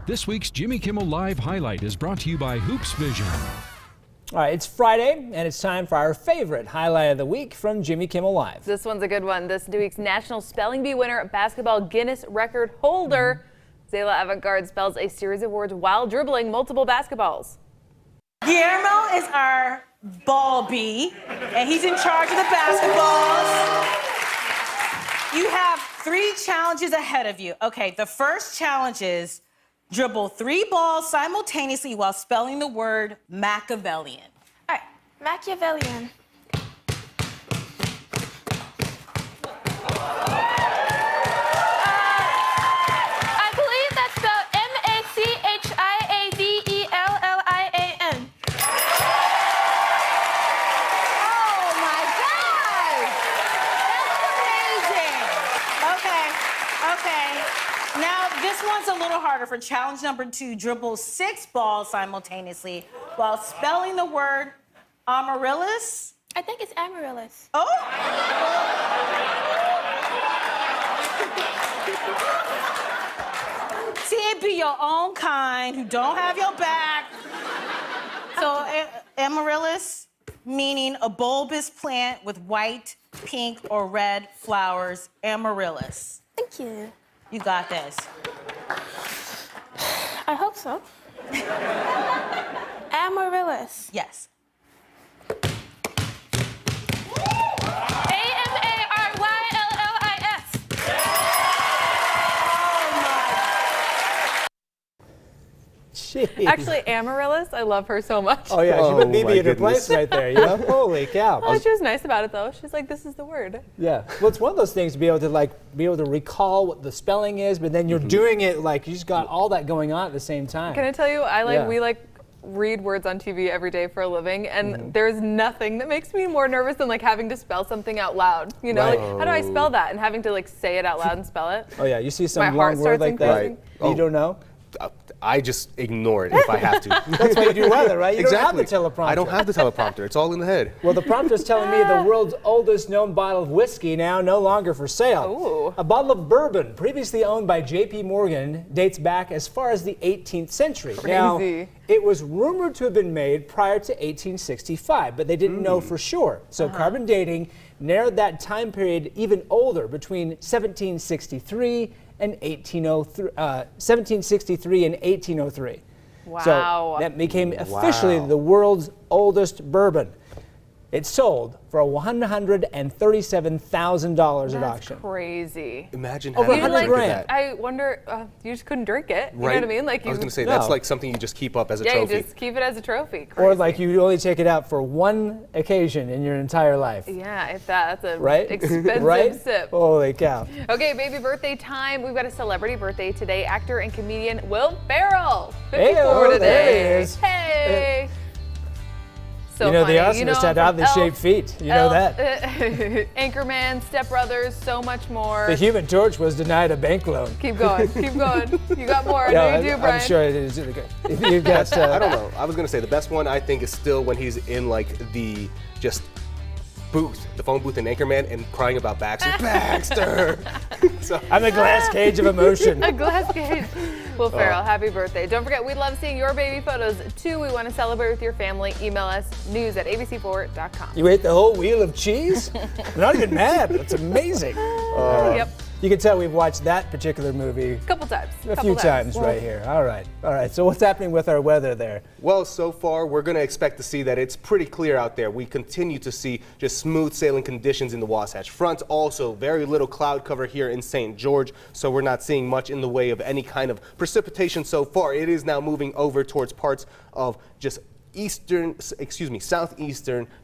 This week's Jimmy Kimmel Live highlight is brought to you by Hoops Vision. All right, it's Friday, and it's time for our favorite highlight of the week from Jimmy Kimmel Live. This one's a good one. This week's National Spelling Bee winner, basketball Guinness record holder, Zayla Avant-Garde spells a series of words while dribbling multiple basketballs. Guillermo is our ball bee, and he's in charge of the basketballs. You have 3 challenges ahead of you. Okay, the first challenge is dribble 3 balls simultaneously while spelling the word Machiavellian. All right, Machiavellian. I believe that's spelled M-A-C-H-I-A-V-E-L-L-I-A-N. Oh my God! That was amazing. Okay. Now this one's a little harder. For challenge number 2, dribble 6 balls simultaneously while spelling the word amaryllis. I think it's Amaryllis. Oh! See, it be your own kind who don't have your back. So, amaryllis, meaning a bulbous plant with white, pink, or red flowers. Amaryllis. Thank you. You got this. I hope so. Amaryllis. Yes. A-M-A-R-Y-L-L-I-S. Jeez. Actually, Amaryllis, I love her so much. Oh, yeah, she put BB in her place right there, you know? Holy cow. Oh, she was nice about it, though. She's like, this is the word. Yeah, well, it's one of those things to be able to recall what the spelling is, but then you're doing it like you just got all that going on at the same time. Can I tell you, we read words on TV every day for a living, and there's nothing that makes me more nervous than having to spell something out loud. You know, Right. how do I spell that? And having to say it out loud and spell it. Oh yeah, you see My some heart long word starts like that, increasing. you don't know? I just ignore it if I have to. That's why you do weather, right? You Exactly. don't have the teleprompter. I don't have the teleprompter. It's all in the head. Well, the prompter's telling me the world's oldest known bottle of whiskey now no longer for sale. Ooh. A bottle of bourbon, previously owned by J.P. Morgan, dates back as far as the 18th century. Now, Crazy. it was rumored to have been made prior to 1865, but they didn't know for sure. So carbon dating narrowed that time period even older, between 1763 and 1803. Wow. So that became officially the world's oldest bourbon. It sold for $137,000 at auction. That's crazy. Imagine Over having 100 to drink grand. that. I wonder, you just couldn't drink it. You know Right? what I mean? I was going to say, No. that's like something you just keep up as a yeah, trophy. you just keep it as a trophy. Or Crazy. you only take it out for one occasion in your entire life. Yeah, if that's a Right? expensive Right? sip. Holy cow. Okay, baby birthday time. We've got a celebrity birthday today. Actor and comedian Will Ferrell, 54 Hey-o, today. there he is. Hey. So You know, funny. the awesomeness had oddly shaped feet. You know that. Anchorman, Step Brothers, so much more. The Human Torch was denied a bank loan. Keep going, keep going. You got more. I Yeah, know you do, Brian. I'm sure it is. You've got, I don't know. I was going to say the best one I think is still when he's in the just booth, the phone booth in Anchorman, and crying about Baxter. Baxter! So, I'm a glass cage of emotion. A glass cage. Will Ferrell, happy birthday. Don't forget, we love seeing your baby photos too. We want to celebrate with your family. Email us news@abc4.com. You ate the whole wheel of cheese? I'm not even mad. That's amazing. Yep, You can tell we've watched that particular movie a couple times. a few times right here. All right. So what's happening with our weather there? well, so far, we're going to expect to see that it's pretty clear out there. We continue to see just smooth sailing conditions in the Wasatch Front. Also, very little cloud cover here in St. George, so we're not seeing much in the way of any kind of precipitation so far. It is now moving over towards parts of just southeastern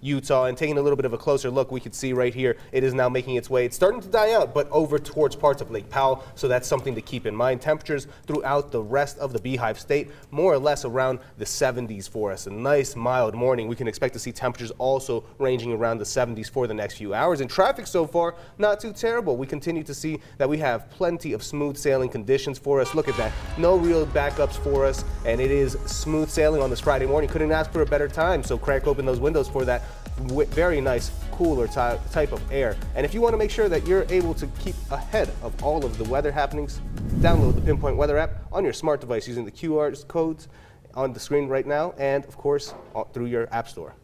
Utah, and taking a little bit of a closer look, we could see right here, it is now making its way. It's starting to die out, but over towards parts of Lake Powell, so that's something to keep in mind. Temperatures throughout the rest of the Beehive State, more or less around the 70s for us. A nice mild morning. We can expect to see temperatures also ranging around the 70s for the next few hours. And traffic so far, not too terrible. We continue to see that we have plenty of smooth sailing conditions for us. Look at that. No real backups for us, and it is smooth sailing on this Friday morning. Couldn't ask for a better time, so crack open those windows for that very nice cooler type of air. And if you want to make sure that you're able to keep ahead of all of the weather happenings, download the Pinpoint Weather app on your smart device using the QR codes on the screen right now, and of course through your app store.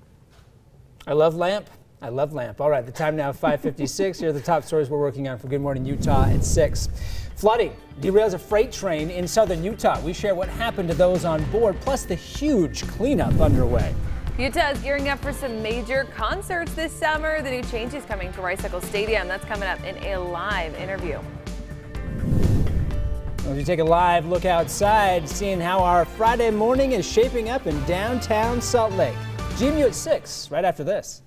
I love lamp. I love lamp. All right, the time now 5:56. Here are the top stories we're working on for Good Morning Utah at 6. Flooding derails a freight train in southern Utah. We share what happened to those on board, plus the huge cleanup underway. Utah is gearing up for some major concerts this summer. The new changes coming to Rice-Eccles Stadium. That's coming up in a live interview. As we take a live look outside, seeing how our Friday morning is shaping up in downtown Salt Lake. GMU at 6, right after this.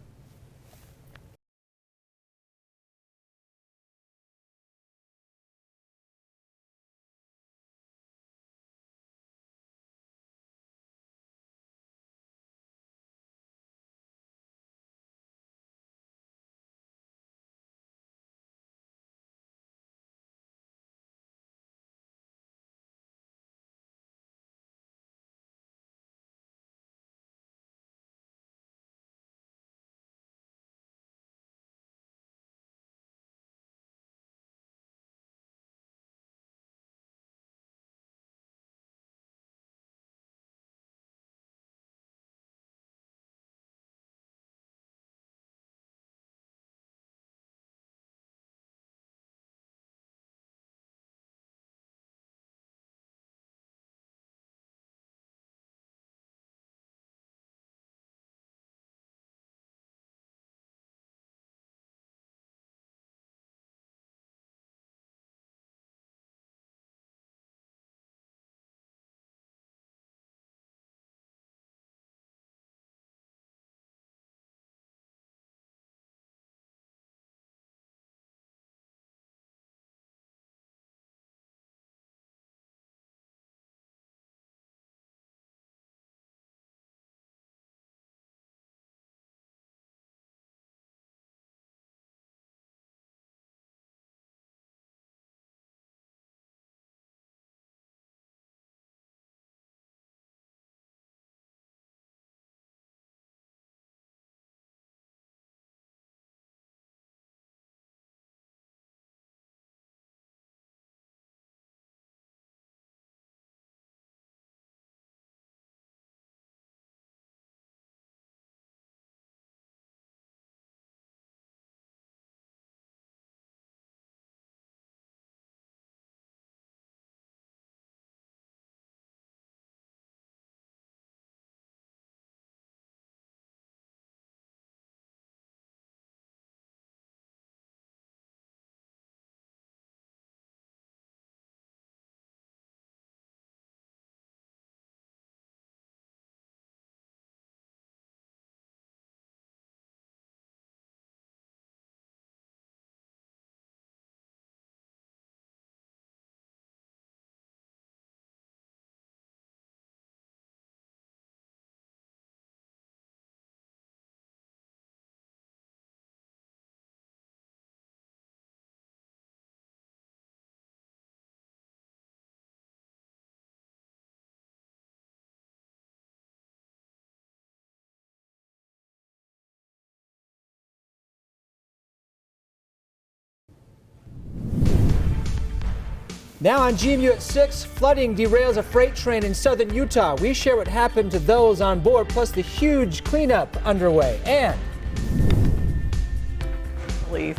Now on GMU at 6, flooding derails a freight train in southern Utah. We share what happened to those on board, plus the huge cleanup underway. And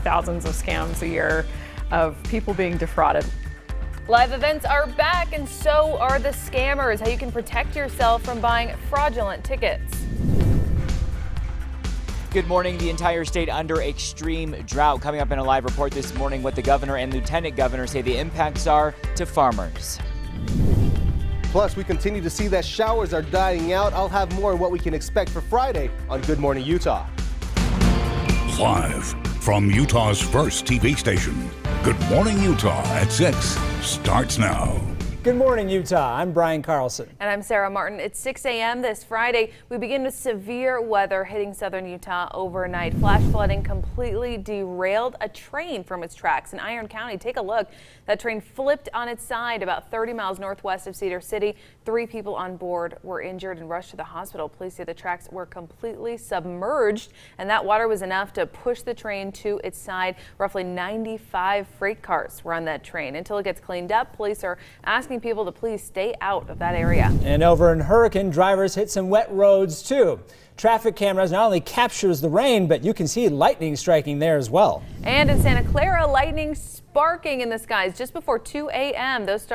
thousands of scams a year of people being defrauded. Live events are back, and so are the scammers. How you can protect yourself from buying fraudulent tickets. Good morning. The entire state under extreme drought. Coming up in a live report this morning, what the governor and lieutenant governor say the impacts are to farmers. Plus, we continue to see that showers are dying out. I'll have more on what we can expect for Friday on Good Morning Utah. Live from Utah's first TV station, Good Morning Utah at 6 starts now. Good morning, Utah. I'm Brian Carlson. And I'm Sarah Martin. It's 6 a.m. this Friday. We begin with severe weather hitting southern Utah overnight. Flash flooding completely derailed a train from its tracks in Iron County. Take a look. That train flipped on its side about 30 miles northwest of Cedar City. 3 people on board were injured and rushed to the hospital. Police say the tracks were completely submerged, and that water was enough to push the train to its side. Roughly 95 freight cars were on that train. Until it gets cleaned up, police are asking people to please stay out of that area. And over in Hurricane, drivers hit some wet roads too. Traffic cameras not only captures the rain, but you can see lightning striking there as well. And in Santa Clara, lightning sparking in the skies just before 2 a.m. Those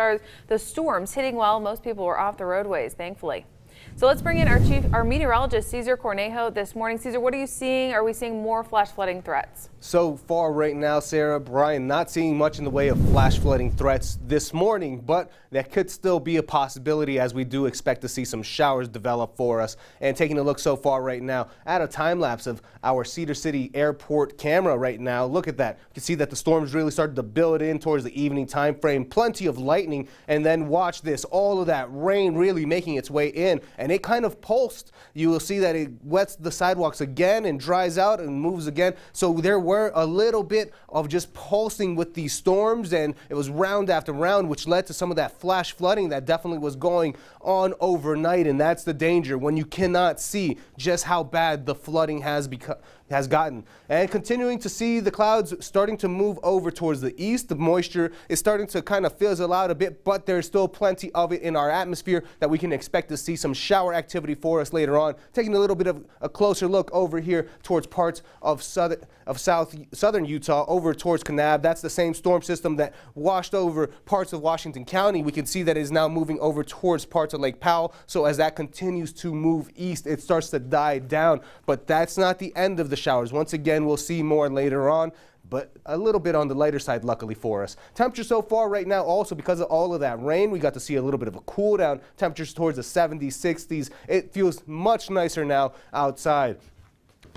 storms hitting while most people were off the roadways, thankfully. So let's bring in our meteorologist, Cesar Cornejo, this morning. Cesar, what are you seeing? Are we seeing more flash flooding threats? So far right now, Sarah, Brian, not seeing much in the way of flash flooding threats this morning, but that could still be a possibility as we do expect to see some showers develop for us. And taking a look so far right now at a time lapse of our Cedar City Airport camera right now, look at that. You can see that the storms really started to build in towards the evening time frame. Plenty of lightning, and then watch this, all of that rain really making its way in. And it kind of pulsed. You will see that it wets the sidewalks again and dries out and moves again. So there were a little bit of just pulsing with these storms, and it was round after round, which led to some of that flash flooding that definitely was going on overnight. And that's the danger when you cannot see just how bad the flooding has gotten. And continuing to see the clouds starting to move over towards the east. The moisture is starting to kind of fizzle out a bit, but there's still plenty of it in our atmosphere that we can expect to see some shower activity for us later on. Taking a little bit of a closer look over here towards parts of southern Utah, over towards Kanab. That's the same storm system that washed over parts of Washington County. We can see that it is now moving over towards parts of Lake Powell. So as that continues to move east, it starts to die down. But that's not the end of the showers. Once again, we'll see more later on, but a little bit on the lighter side, luckily for us. Temperature so far right now, also because of all of that rain, we got to see a little bit of a cool down. Temperatures towards the 70s, 60s. It feels much nicer now outside.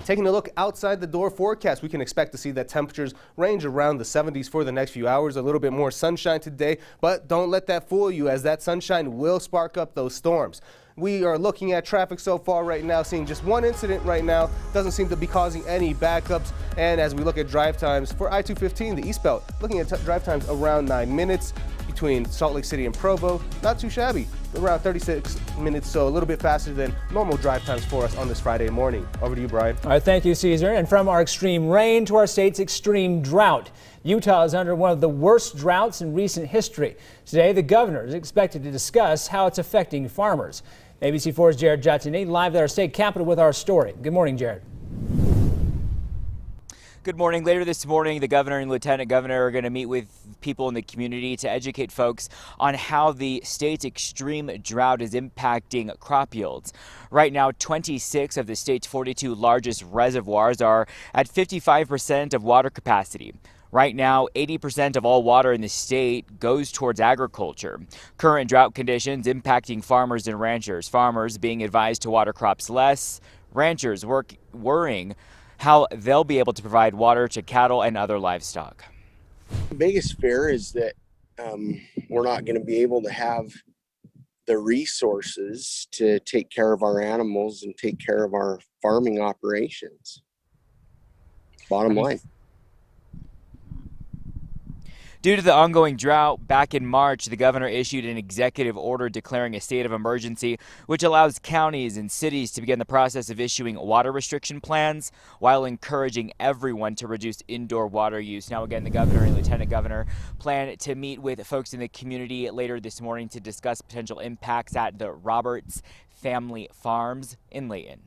Taking a look outside the door forecast, we can expect to see that temperatures range around the 70s for the next few hours. A little bit more sunshine today, but don't let that fool you, as that sunshine will spark up those storms. We are looking at traffic so far right now, seeing just one incident right now. Doesn't seem to be causing any backups. And as we look at drive times for I-215, the eastbound, looking at drive times around 9 minutes between Salt Lake City and Provo. Not too shabby, around 36 minutes, so a little bit faster than normal drive times for us on this Friday morning. Over to you, Brian. All right, thank you, Cesar. And from our extreme rain to our state's extreme drought. Utah is under one of the worst droughts in recent history. Today, the governor is expected to discuss how it's affecting farmers. ABC4's Jared Jatini live at our state capitol with our story. Good morning, Jared. Good morning. Later this morning, the governor and lieutenant governor are going to meet with people in the community to educate folks on how the state's extreme drought is impacting crop yields. Right now, 26 of the state's 42 largest reservoirs are at 55% of water capacity. Right now, 80% of all water in the state goes towards agriculture. Current drought conditions impacting farmers and ranchers. Farmers being advised to water crops less, ranchers worrying how they'll be able to provide water to cattle and other livestock. The biggest fear is that we're not going to be able to have the resources to take care of our animals and take care of our farming operations. Bottom line. Due to the ongoing drought, back in March, the governor issued an executive order declaring a state of emergency, which allows counties and cities to begin the process of issuing water restriction plans while encouraging everyone to reduce indoor water use. Now, again, the governor and lieutenant governor plan to meet with folks in the community later this morning to discuss potential impacts at the Roberts Family Farms in Layton.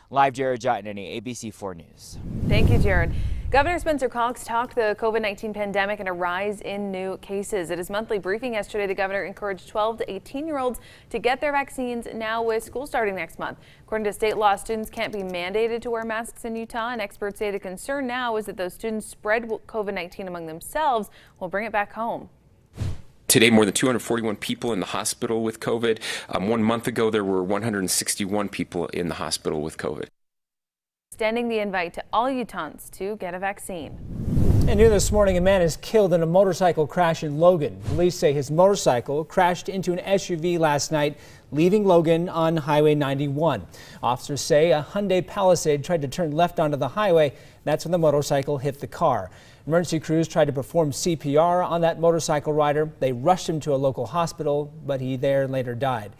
Live, Jared Jotnany, ABC4 News. Thank you, Jared. Governor Spencer Cox talked the COVID-19 pandemic and a rise in new cases. At his monthly briefing yesterday, the governor encouraged 12 to 18-year-olds to get their vaccines now with school starting next month. According to state law, students can't be mandated to wear masks in Utah, and experts say the concern now is that those students spread COVID-19 among themselves will bring it back home. Today, more than 241 people in the hospital with COVID. 1 month ago, there were 161 people in the hospital with COVID. Extending the invite to all Utahns to get a vaccine. And new this morning, a man is killed in a motorcycle crash in Logan. Police say his motorcycle crashed into an SUV last night, leaving Logan on Highway 91. Officers say a Hyundai Palisade tried to turn left onto the highway. That's when the motorcycle hit the car. Emergency crews tried to perform CPR on that motorcycle rider. They rushed him to a local hospital, but he there later died.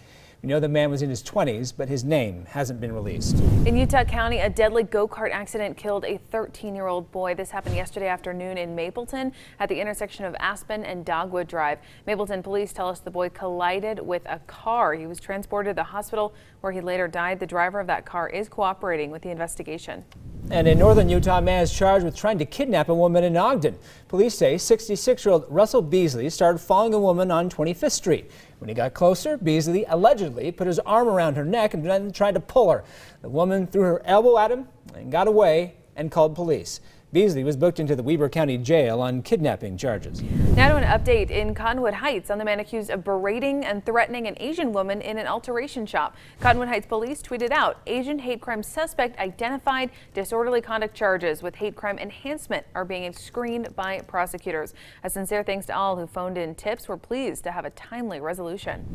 We know the man was in his 20s, but his name hasn't been released. In Utah County, a deadly go-kart accident killed a 13-year-old boy. This happened yesterday afternoon in Mapleton at the intersection of Aspen and Dogwood Drive. Mapleton police tell us the boy collided with a car. He was transported to the hospital where he later died. The driver of that car is cooperating with the investigation. And in northern Utah, a man is charged with trying to kidnap a woman in Ogden. Police say 66-year-old Russell Beasley started following a woman on 25th Street. When he got closer, Beasley allegedly put his arm around her neck and then tried to pull her. The woman threw her elbow at him and got away and called police. Beasley was booked into the Weber County Jail on kidnapping charges. Now to an update in Cottonwood Heights on the man accused of berating and threatening an Asian woman in an alteration shop. Cottonwood Heights police tweeted out, Asian hate crime suspect identified, disorderly conduct charges with hate crime enhancement are being screened by prosecutors. A sincere thanks to all who phoned in tips. We're pleased to have a timely resolution.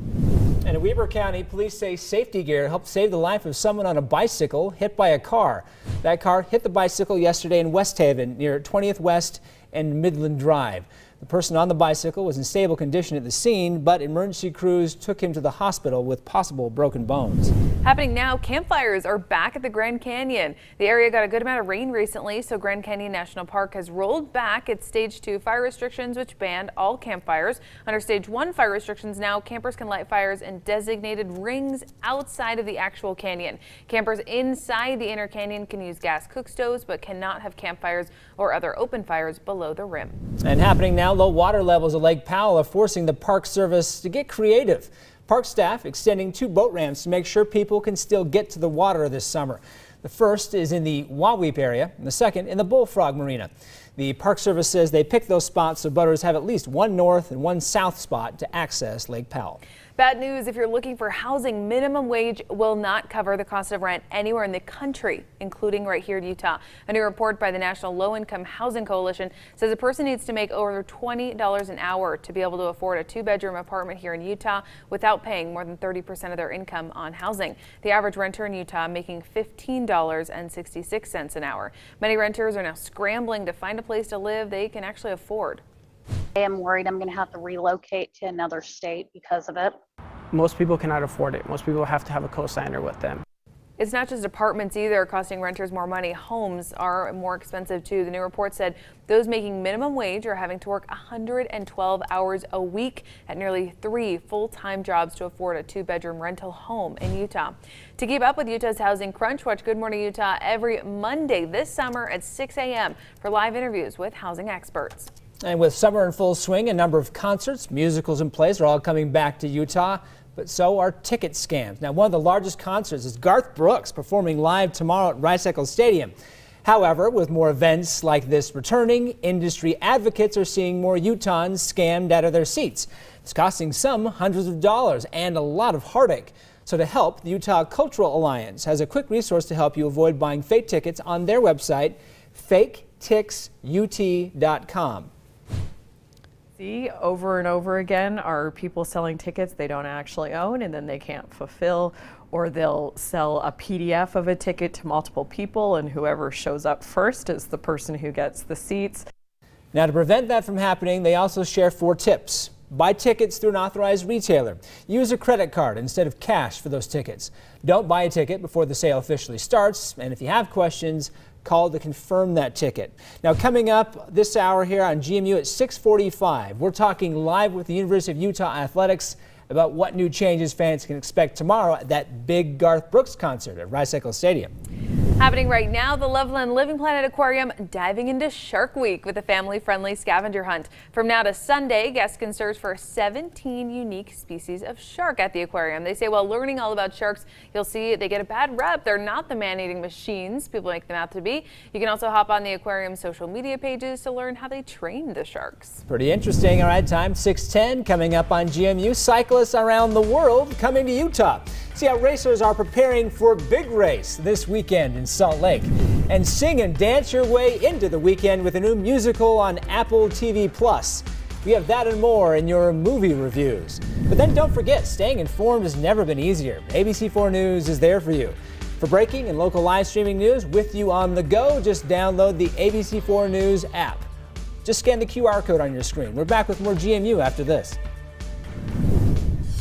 And in Weber County, police say safety gear helped save the life of someone on a bicycle hit by a car. That car hit the bicycle yesterday in West Haven near 20th West and Midland Drive. The person on the bicycle was in stable condition at the scene, but emergency crews took him to the hospital with possible broken bones. Happening now, campfires are back at the Grand Canyon. The area got a good amount of rain recently, so Grand Canyon National Park has rolled back its Stage 2 fire restrictions, which banned all campfires. Under Stage 1 fire restrictions now, campers can light fires in designated rings outside of the actual canyon. Campers inside the inner canyon can use gas cook stoves, but cannot have campfires or other open fires below the rim. And happening now, low water levels at Lake Powell are forcing the Park Service to get creative. Park staff extending 2 boat ramps to make sure people can still get to the water this summer. The first is in the Waweep area and the second in the Bullfrog Marina. The Park Service says they picked those spots so boaters have at least one north and one south spot to access Lake Powell. Bad news if you're looking for housing, minimum wage will not cover the cost of rent anywhere in the country, including right here in Utah. A new report by the National Low Income Housing Coalition says a person needs to make over $20 an hour to be able to afford a 2-bedroom apartment here in Utah without paying more than 30% of their income on housing. The average renter in Utah making $15.66 an hour. Many renters are now scrambling to find a place to live they can actually afford. I am worried I'm going to have to relocate to another state because of it. Most people cannot afford it. Most people have to have a co-signer with them. It's not just apartments either costing renters more money. Homes are more expensive too. The new report said those making minimum wage are having to work 112 hours a week at nearly 3 full-time jobs to afford a 2-bedroom rental home in Utah. To keep up with Utah's housing crunch, watch Good Morning Utah every Monday this summer at 6 a.m. for live interviews with housing experts. And with summer in full swing, a number of concerts, musicals, and plays are all coming back to Utah, but so are ticket scams. Now, one of the largest concerts is Garth Brooks performing live tomorrow at Rice Eccles Stadium. However, with more events like this returning, industry advocates are seeing more Utahns scammed out of their seats. It's costing some hundreds of dollars and a lot of heartache. So to help, the Utah Cultural Alliance has a quick resource to help you avoid buying fake tickets on their website, faketixut.com. See over and over again are people selling tickets they don't actually own and then they can't fulfill, or they'll sell a PDF of a ticket to multiple people and whoever shows up first is the person who gets the seats. Now, to prevent that from happening, they also share 4 tips. Buy tickets through an authorized retailer. Use a credit card instead of cash for those tickets. Don't buy a ticket before the sale officially starts, and if you have questions, call to confirm that ticket. Now, coming up this hour here on GMU at 6:45, we're talking live with the University of Utah Athletics about what new changes fans can expect tomorrow at that big Garth Brooks concert at Rice Eccles Stadium. Happening right now, the Loveland Living Planet Aquarium diving into Shark Week with a family-friendly scavenger hunt. From now to Sunday, guests can search for 17 unique species of shark at the aquarium. They say while learning all about sharks, you'll see they get a bad rep. They're not the man-eating machines people make them out to be. You can also hop on the aquarium's social media pages to learn how they train the sharks. Pretty interesting. All right, time 6:10 coming up on GMU. Cyclists around the world coming to Utah. See how racers are preparing for a big race this weekend in Salt Lake. and sing and dance your way into the weekend with a new musical on Apple TV+. We have that and more in your movie reviews. But then don't forget, staying informed has never been easier. ABC4 News is there for you. For breaking and local live streaming news with you on the go, just download the ABC4 News app. Just scan the QR code on your screen. We're back with more GMU after this.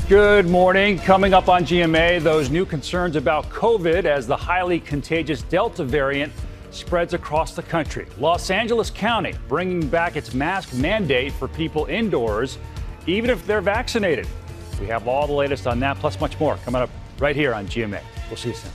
Good morning. Coming up on GMA, those new concerns about COVID as the highly contagious Delta variant spreads across the country. Los Angeles County bringing back its mask mandate for people indoors, even if they're vaccinated. We have all the latest on that, plus much more, coming up right here on GMA. We'll see you soon.